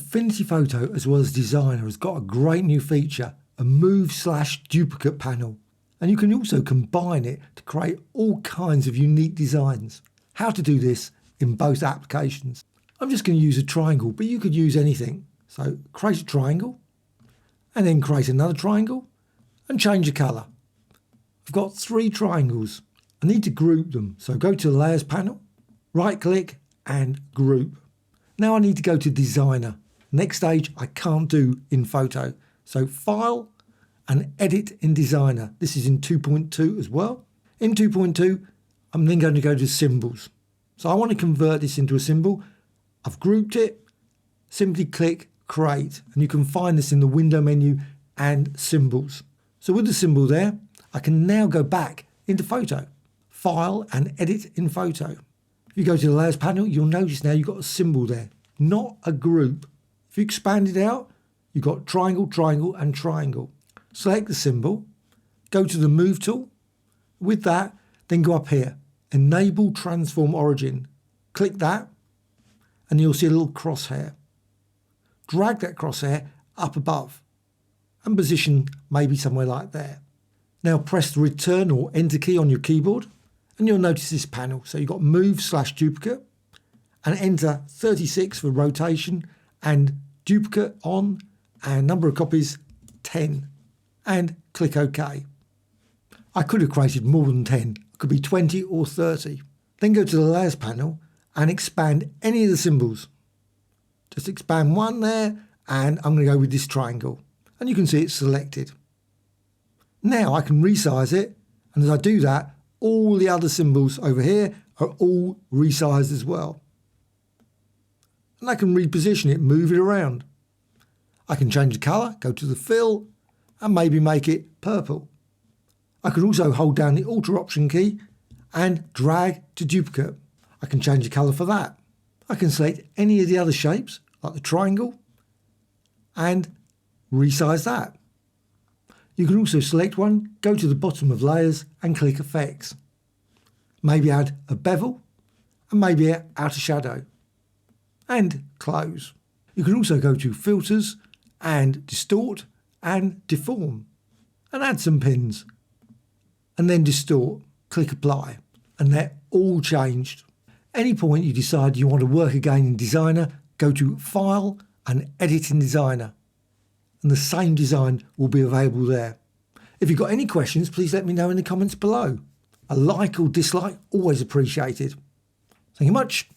Affinity Photo as well as Designer has got a great new feature, a move/duplicate panel, and you can also combine it to create all kinds of unique designs. How to do this in both applications. I'm just going to use a triangle, but you could use anything. So create a triangle and then create another triangle and change the colour. I've got 3 triangles. I need to group them, so go to the Layers panel, right click and group. Now I need to go to Designer. Next stage I can't do in Photo. So File and Edit in Designer. This is in 2.2 as well. In 2.2 I'm then going to go to Symbols. So I want to convert this into a symbol. I've grouped it, simply click Create, and you can find this in the window menu and Symbols. So with the symbol there, I can now go back into Photo, File and Edit in Photo. If you go to the Layers panel, you'll notice now you've got a symbol there, not a group. If you expand it out, you've got triangle, triangle and triangle. Select the symbol, go to the Move tool. With that, then go up here, Enable Transform Origin. Click that and you'll see a little crosshair. Drag that crosshair up above and position maybe somewhere like there. Now press the Return or Enter key on your keyboard and you'll notice this panel. So you've got Move/Duplicate and enter 36 for rotation and duplicate on and number of copies 10 and click OK. I could have created more than 10, it could be 20 or 30. Then go to the Layers panel and expand any of the symbols. Just expand one there and I'm going to go with this triangle and you can see it's selected. Now I can resize it, and as I do that all the other symbols over here are all resized as well. And I can reposition it, move it around. I can change the colour, go to the fill and maybe make it purple. I can also hold down the Alt Option key and drag to duplicate. I can change the colour for that. I can select any of the other shapes like the triangle and resize that. You can also select one, go to the bottom of Layers and click Effects. Maybe add a bevel and maybe out a shadow and close. You can also go to Filters and Distort and Deform and add some pins and then distort, click Apply and they're all changed. Any point you decide you want to work again in Designer, go to File and Edit in Designer and the same design will be available there. If you've got any questions, please let me know in the comments below. A like or dislike, always appreciated. Thank you much.